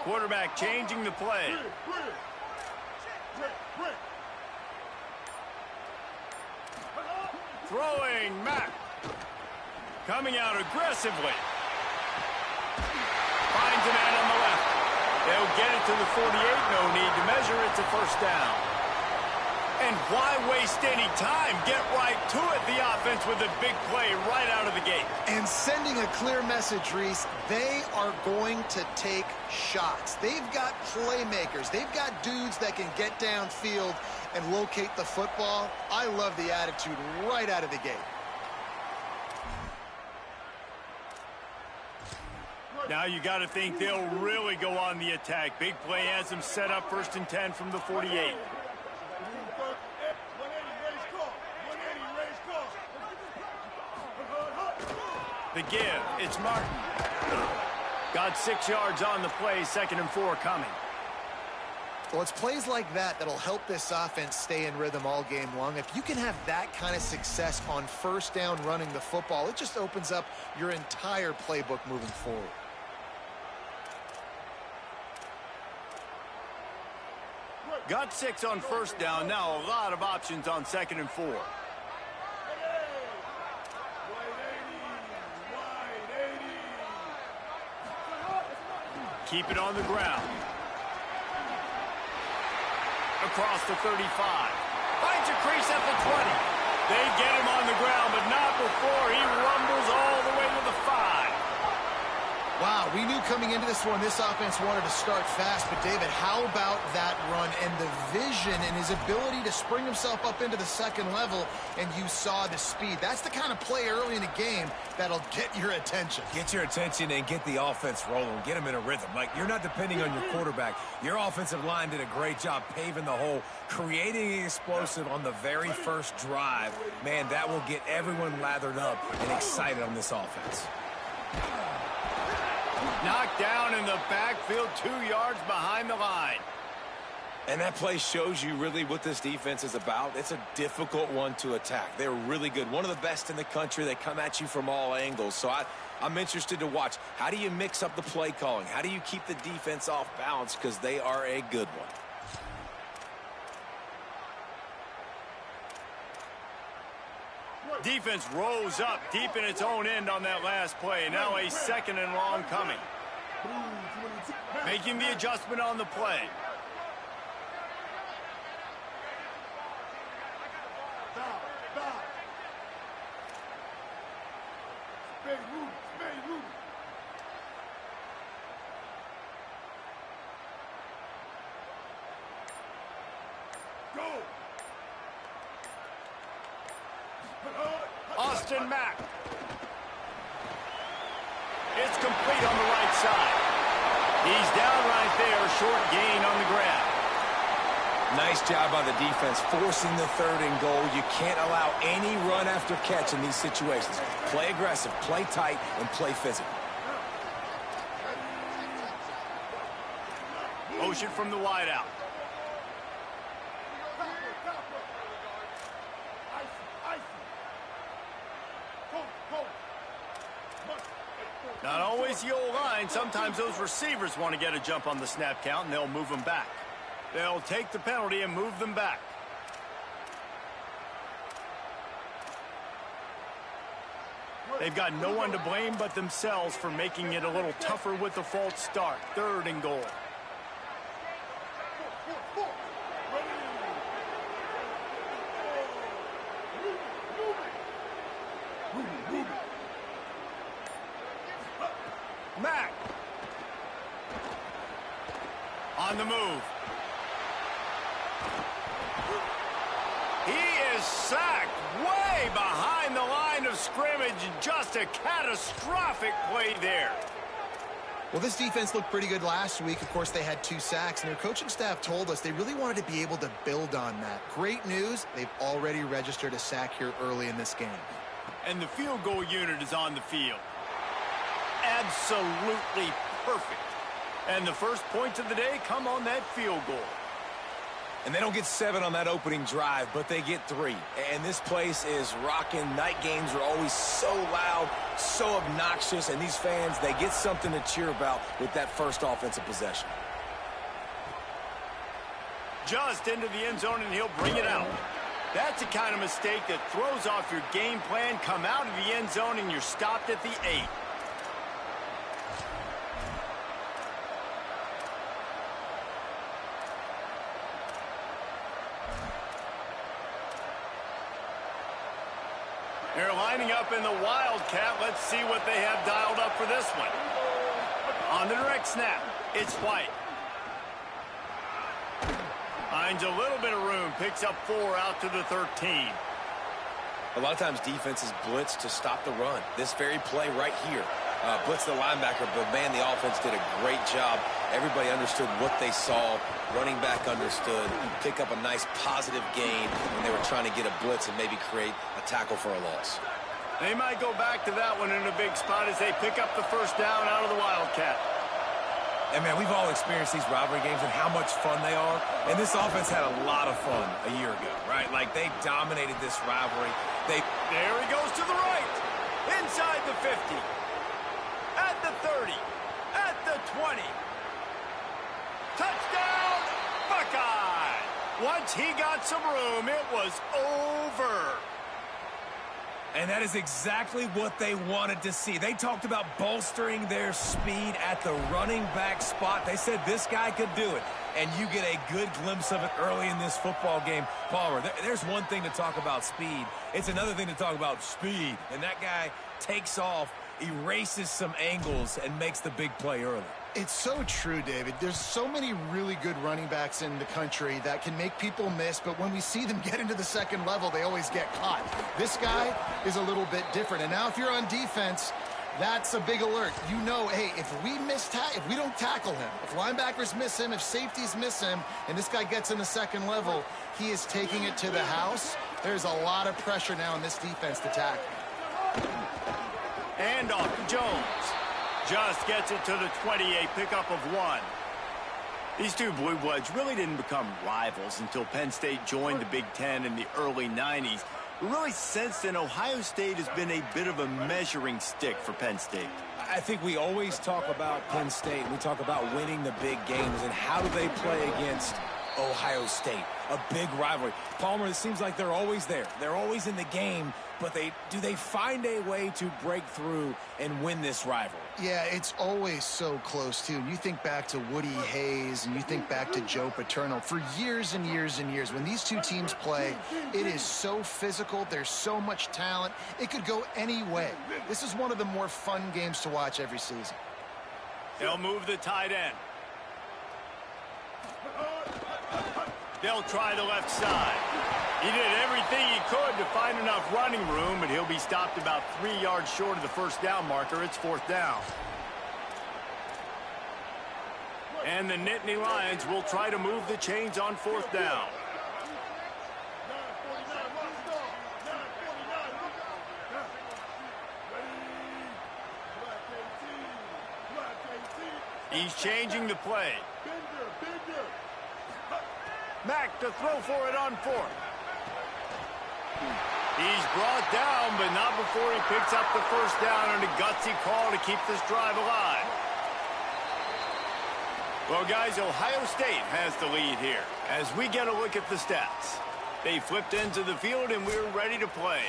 Quarterback changing the play. Throwing Mack. Coming out aggressively. Finds a man on the left. They'll get it to the 48. No need to measure. It's a first down. And why waste any time? Get right to it, the offense, with a big play right out of the gate. And sending a clear message, Reese, they are going to take shots. They've got playmakers. They've got dudes that can get downfield and locate the football. I love the attitude right out of the gate. Now you got to think they'll really go on the attack. Big play has them set up 1st and 10 from the 48. The give, it's Martin. Got 6 yards on the play, 2nd and 4 coming. Well, it's plays like that that'll help this offense stay in rhythm all game long. If you can have that kind of success on 1st down running the football, it just opens up your entire playbook moving forward. Got 6 on 1st down. Now a lot of options on 2nd and 4. Keep it on the ground. Across the 35. Finds a crease at the 20. They get him on the ground, but not before he rumbles all the way to the 5. Wow, we knew coming into this one, this offense wanted to start fast, but David, how about that run and the vision and his ability to spring himself up into the 2nd level, and you saw the speed. That's the kind of play early in a game that'll get your attention. Get your attention and get the offense rolling. Get them in a rhythm. Like, you're not depending on your quarterback. Your offensive line did a great job paving the hole, creating an explosive on the very first drive. Man, that will get everyone lathered up and excited on this offense. Knocked down in the backfield, 2 yards behind the line. And that play shows you really what this defense is about. It's a difficult one to attack. They're really good. One of the best in the country. They come at you from all angles. So I'm interested to watch. How do you mix up the play calling? How do you keep the defense off balance? Because they are a good one. Defense rose up deep in its own end on that last play. Now a 2nd and long coming. Making the adjustment on the play. Austin Mack. It's complete on the right side. He's down right there, short gain on the ground. Nice job by the defense, forcing the 3rd and goal. You can't allow any run after catch in these situations. Play aggressive, play tight, and play physical. Motion from the wideout. Not always the old line. Sometimes those receivers want to get a jump on the snap count, and they'll move them back. They'll take the penalty and move them back. They've got no one to blame but themselves for making it a little tougher with the false start. 3rd and goal. Mack. On the move. He is sacked way behind the line of scrimmage. Just a catastrophic play there. Well, this defense looked pretty good last week. Of course, they had 2 sacks, and their coaching staff told us they really wanted to be able to build on that. Great news, they've already registered a sack here early in this game. And the field goal unit is on the field. Absolutely perfect. And the first points of the day come on that field goal. And they don't get 7 on that opening drive, but they get 3. And this place is rocking. Night games are always so loud, so obnoxious, and these fans, they get something to cheer about with that first offensive possession. Just into the end zone, and he'll bring it out. That's the kind of mistake that throws off your game plan. Come out of the end zone, and you're stopped at the 8. They're lining up in the Wildcat. Let's see what they have dialed up for this one. On the direct snap, it's White. Finds a little bit of room, picks up 4 out to the 13. A lot of times defenses blitz to stop the run. This very play right here, blitz the linebacker, but man, the offense did a great job. Everybody understood what they saw. Running back understood. Pick up a nice positive gain when they were trying to get a blitz and maybe create a tackle for a loss. They might go back to that one in a big spot as they pick up the first down out of the Wildcat. And, man, we've all experienced these rivalry games and how much fun they are. And this offense had a lot of fun a year ago, right? Like, they dominated this rivalry. There he goes to the right. Inside the 50. At the 30. At the 20. Touchdown, Buckeye! Once he got some room, it was over. And that is exactly what they wanted to see. They talked about bolstering their speed at the running back spot. They said this guy could do it. And you get a good glimpse of it early in this football game. Palmer, there's one thing to talk about speed. It's another thing to talk about speed. And that guy takes off, erases some angles, and makes the big play early. It's so true, David. There's so many really good running backs in the country that can make people miss, but when we see them get into the second level, they always get caught. This guy is a little bit different. And now if you're on defense, that's a big alert. You know, hey, if we don't tackle him, if linebackers miss him, if safeties miss him, and this guy gets in the second level, he is taking it to the house. There's a lot of pressure now in this defense to tackle. And off to Jones. Just gets it to the 28, pickup of 1. These two Blue Bloods really didn't become rivals until Penn State joined the Big Ten in the early 90s. Really, since then, Ohio State has been a bit of a measuring stick for Penn State. I think we always talk about Penn State. We talk about winning the big games, and how do they play against Ohio State? A big rivalry. Palmer, it seems like they're always there. They're always in the game, but do they find a way to break through and win this rivalry? Yeah, it's always so close, too. You think back to Woody Hayes, and you think back to Joe Paterno. For years and years and years, when these two teams play, it is so physical. There's so much talent. It could go any way. This is one of the more fun games to watch every season. They'll move the tight end. They'll try the left side. He did everything he could to find enough running room, but he'll be stopped about 3 yards short of the first down marker. It's 4th down. And the Nittany Lions will try to move the chains on 4th down. He's changing the play. Mack to throw for it on 4th. He's brought down, but not before he picks up the first down and a gutsy call to keep this drive alive. Well, guys, Ohio State has the lead here as we get a look at the stats. They flipped into the field, and we're ready to play.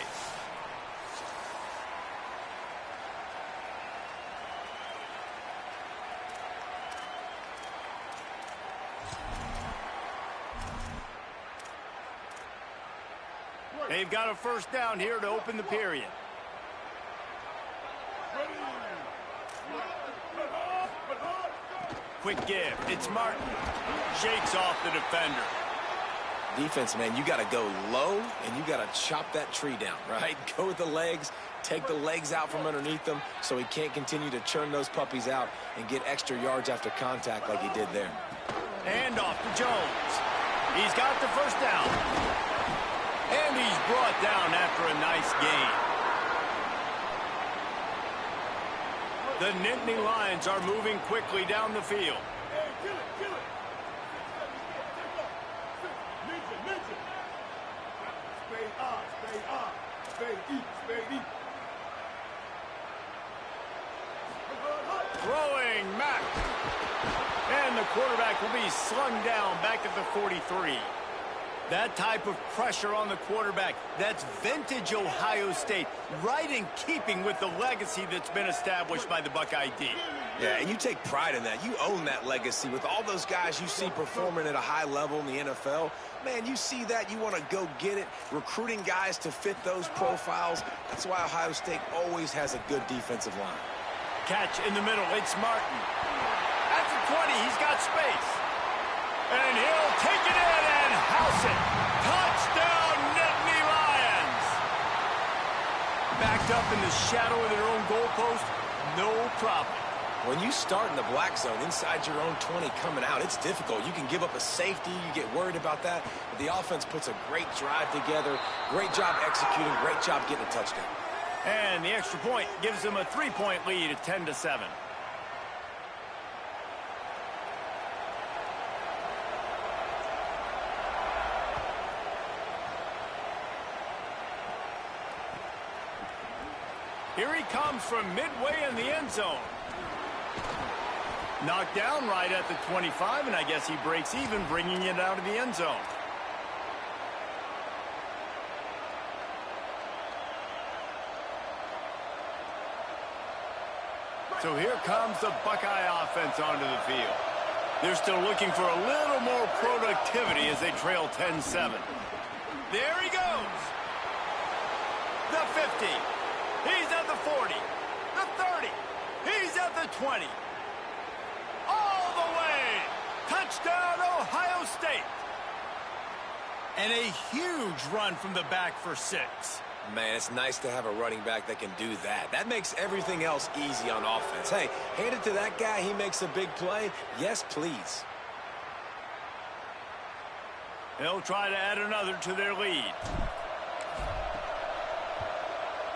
They've got a first down here to open the period. Quick give. It's Martin. Shakes off the defender. Defense, man, you got to go low, and you got to chop that tree down, right? Go with the legs, take the legs out from underneath them so he can't continue to churn those puppies out and get extra yards after contact like he did there. And off to Jones. He's got the first down. And he's brought down after a nice gain. The Nittany Lions are moving quickly down the field. Throwing Mack. And the quarterback will be slung down back at the 43. That type of pressure on the quarterback, that's vintage Ohio State, right in keeping with the legacy that's been established by the Buckeye D. Yeah, and you take pride in that. You own that legacy with all those guys you see performing at a high level in the NFL. Man, you see that, you want to go get it. Recruiting guys to fit those profiles. That's why Ohio State always has a good defensive line. Catch in the middle, it's Martin. At the 20, he's got space. And he'll take it in and house it. Touchdown, Nittany Lions. Backed up in the shadow of their own goalpost, no problem. When you start in the black zone inside your own 20 coming out, it's difficult. You can give up a safety. You get worried about that. But the offense puts a great drive together. Great job executing. Great job getting a touchdown. And the extra point gives them a 3-point lead at 10-7. Here he comes from midway in the end zone. Knocked down right at the 25, and I guess he breaks even, bringing it out of the end zone. So here comes the Buckeye offense onto the field. They're still looking for a little more productivity as they trail 10-7. There he goes. The 50. He's at the 40. The 30. He's at the 20. All the way. Touchdown, Ohio State. And a huge run from the back for 6. Man, it's nice to have a running back that can do that. That makes everything else easy on offense. Hey, hand it to that guy. He makes a big play. Yes, please. They'll try to add another to their lead.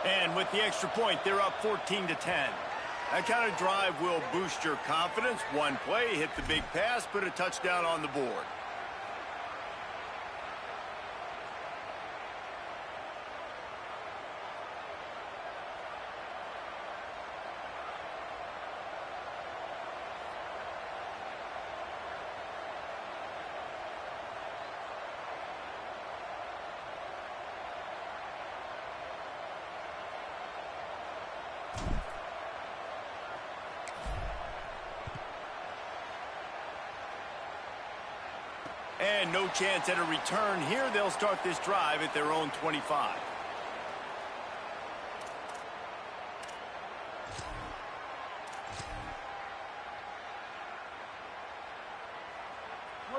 And with the extra point, they're up 14-10. That kind of drive will boost your confidence. One play, hit the big pass, put a touchdown on the board. And no chance at a return here. They'll start this drive at their own 25.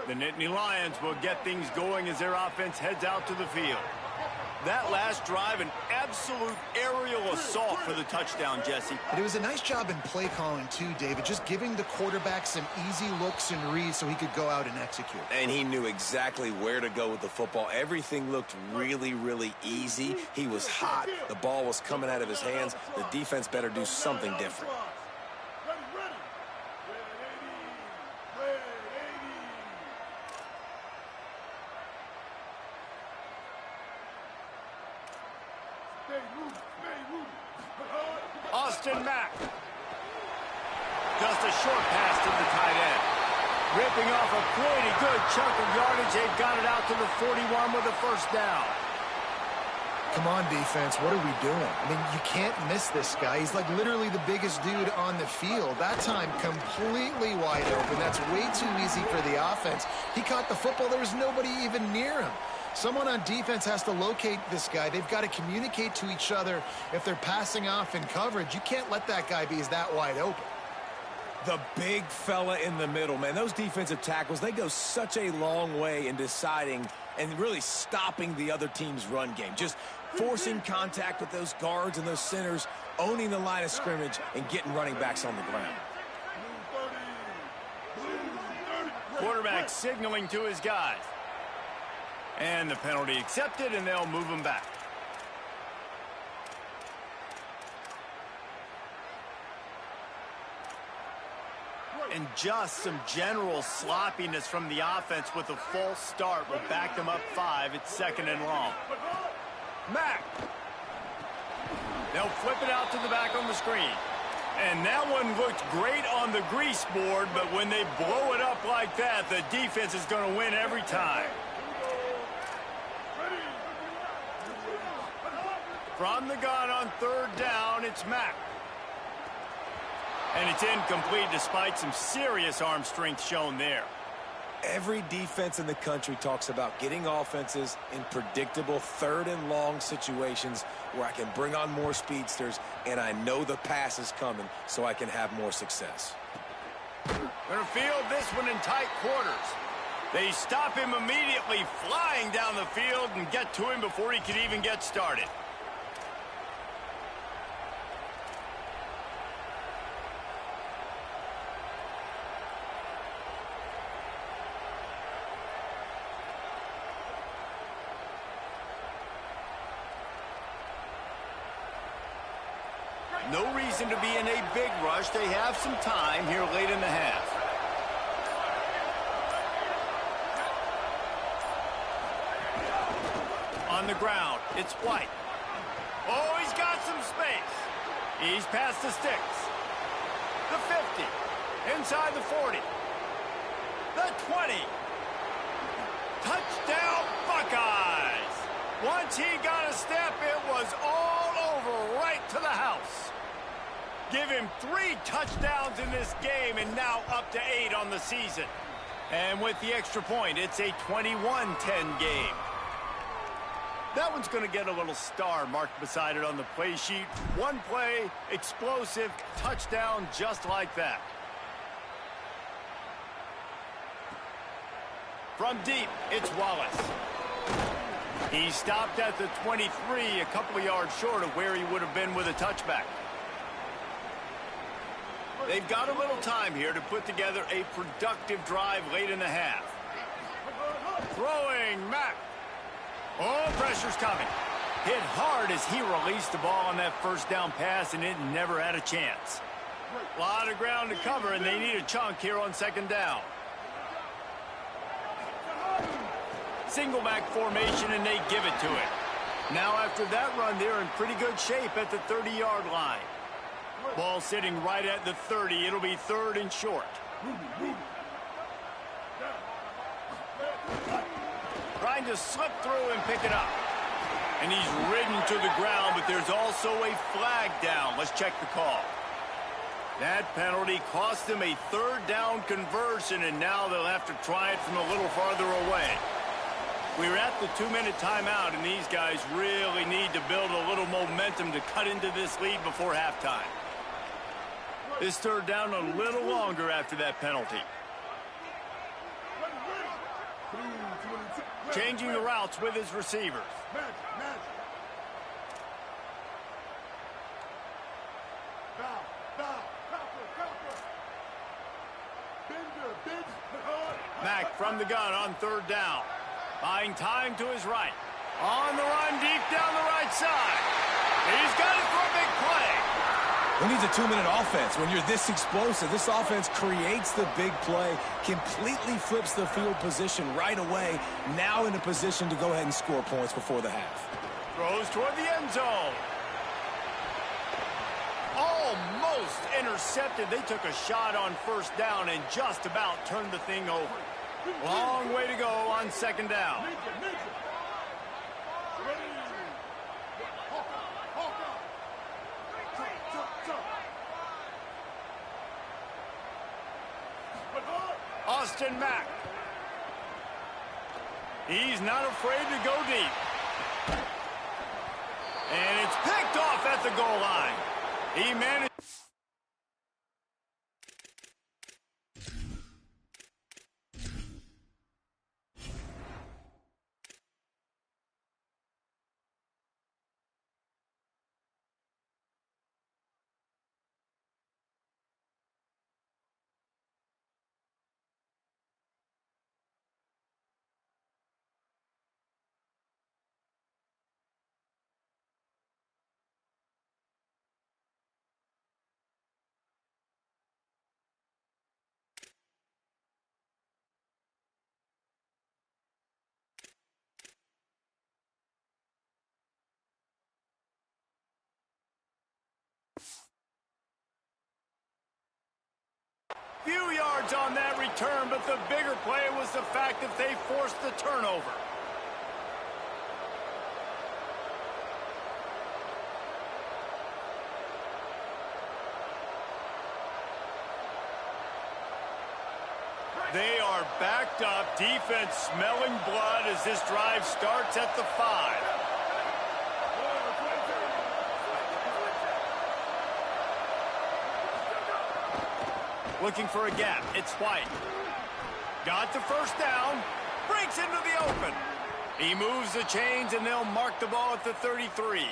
The Nittany Lions will get things going as their offense heads out to the field. That last drive, an absolute aerial assault for the touchdown, Jesse. But it was a nice job in play calling too, David, just giving the quarterback some easy looks and reads so he could go out and execute. And he knew exactly where to go with the football. Everything looked really, really easy. He was hot. The ball was coming out of his hands. The defense better do something different. Austin Mack. Just a short pass to the tight end. Ripping off a pretty good chunk of yardage. They've got it out to the 41 with a first down. Come on, defense. What are we doing? I mean, you can't miss this guy. He's like literally the biggest dude on the field. That time, completely wide open. That's way too easy for the offense. He caught the football. There was nobody even near him. Someone on defense has to locate this guy. They've got to communicate to each other if they're passing off in coverage. You can't let that guy be that wide open. The big fella in the middle, man. Those defensive tackles, they go such a long way in deciding and really stopping the other team's run game. Just forcing contact with those guards and those centers, owning the line of scrimmage, and getting running backs on the ground. Quarterback signaling to his guys. And the penalty accepted, and they'll move him back. And just some general sloppiness from the offense with a false start will back them up 5. It's 2nd and long. Mack. They'll flip it out to the back on the screen. And that one looked great on the grease board, but when they blow it up like that, the defense is going to win every time. From the gun on third down, it's Mack. And it's incomplete despite some serious arm strength shown there. Every defense in the country talks about getting offenses in predictable third and long situations where I can bring on more speedsters and I know the pass is coming so I can have more success. Going to field this one in tight quarters. They stop him immediately, flying down the field and get to him before he can even get started. No reason to be in a big rush. They have some time here late in the half. On the ground, it's White. Oh, he's got some space. He's past the sticks. The 50. Inside the 40. The 20. Touchdown, Buckeyes. Once he got a step, it was all over right to the house. Give him 3 touchdowns in this game and now up to 8 on the season. And with the extra point, it's a 21-10 game. That one's going to get a little star marked beside it on the play sheet. One play, explosive, touchdown just like that. From deep, it's Wallace. He stopped at the 23, a couple of yards short of where he would have been with a touchback. They've got a little time here to put together a productive drive late in the half. Throwing, Mack. Oh, pressure's coming. Hit hard as he released the ball on that first down pass, and it never had a chance. A lot of ground to cover, and they need a chunk here on second down. Single back formation, and they give it to it. Now, after that run, they're in pretty good shape at the 30-yard line. Ball sitting right at the 30. It'll be third and short. Trying to slip through and pick it up. And he's ridden to the ground, but there's also a flag down. Let's check the call. That penalty cost them a third down conversion, and now they'll have to try it from a little farther away. We're at the 2-minute timeout, and these guys really need to build a little momentum to cut into this lead before halftime. This third down a little longer after that penalty. Changing the routes with his receivers. Mack from the gun on third down. Buying time to his right. On the run deep down the right side. He's got it for a big play. Who needs a 2-minute offense? When you're this explosive, this offense creates the big play, completely flips the field position right away, now in a position to go ahead and score points before the half. Throws toward the end zone. Almost intercepted. They took a shot on first down and just about turned the thing over. Long way to go on second down. Austin Mack. He's not afraid to go deep. And it's picked off at the goal line. He managed. few yards on that return, but the bigger play was the fact that they forced the turnover. They are backed up. Defense smelling blood as this drive starts at the 5. Looking for a gap. It's White. Got the first down. Breaks into the open. He moves the chains, and they'll mark the ball at the 33.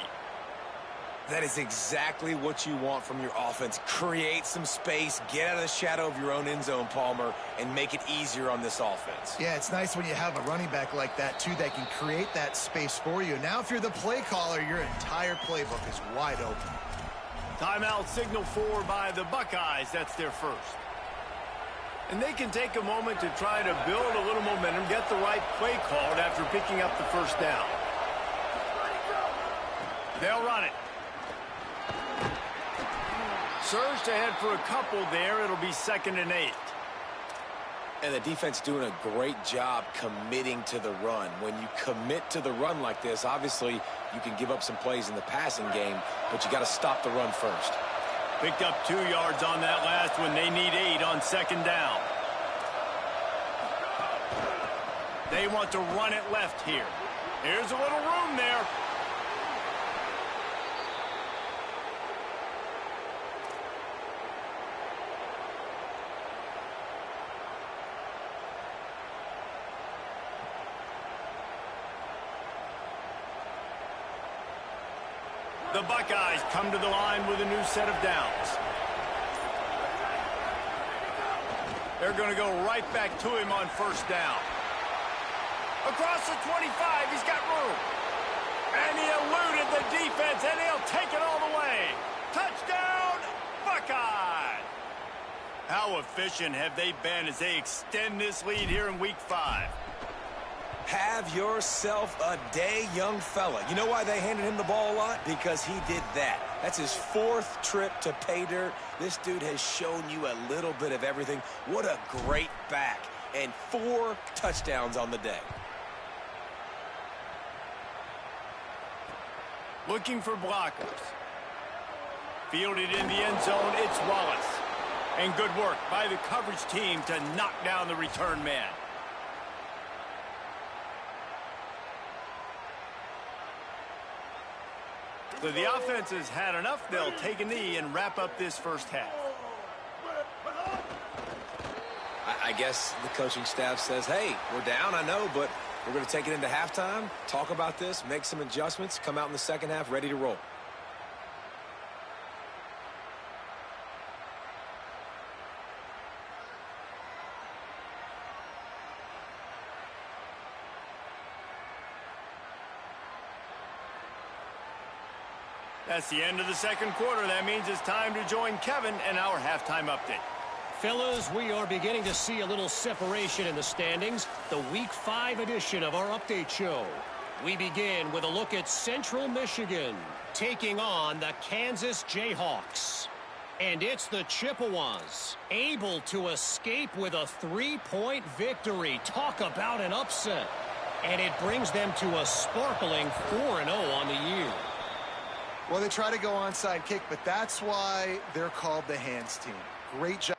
That is exactly what you want from your offense. Create some space, get out of the shadow of your own end zone, Palmer, and make it easier on this offense. Yeah, it's nice when you have a running back like that, too, that can create that space for you. Now, if you're the play caller, your entire playbook is wide open. Timeout signal for by the Buckeyes. That's their first. And they can take a moment to try to build a little momentum, get the right play called after picking up the first down. They'll run it. Surged ahead for a couple there. It'll be 2nd and 8. And the defense doing a great job committing to the run. When you commit to the run like this, obviously you can give up some plays in the passing game, but you got to stop the run first. Picked up 2 yards on that last one. They need 8 on 2nd down. They want to run it left here. Here's a little room there. The Buckeyes come to the line with a new set of downs. They're going to go right back to him on first down. Across the 25, he's got room. And he eluded the defense, and he'll take it all the way. Touchdown, Buckeye! How efficient have they been as they extend this lead here in Week 5? Have yourself a day, young fella. You know why they handed him the ball a lot? Because he did that. That's his 4th trip to pay dirt. This dude has shown you a little bit of everything. What a great back. And 4 touchdowns on the day. Looking for blockers. Fielded in the end zone, it's Wallace. And good work by the coverage team to knock down the return man. So the offense has had enough. They'll take a knee and wrap up this first half. I guess the coaching staff says, hey, we're down, I know, but we're going to take it into halftime, talk about this, make some adjustments, come out in the second half ready to roll. That's the end of the second quarter. That means it's time to join Kevin in our halftime update. Fellas, we are beginning to see a little separation in the standings. The Week 5 edition of our update show. We begin with a look at Central Michigan taking on the Kansas Jayhawks. And it's the Chippewas able to escape with a 3-point victory. Talk about an upset. And it brings them to a sparkling 4-0 on the year. Well, they try to go onside kick, but that's why they're called the hands team. Great job.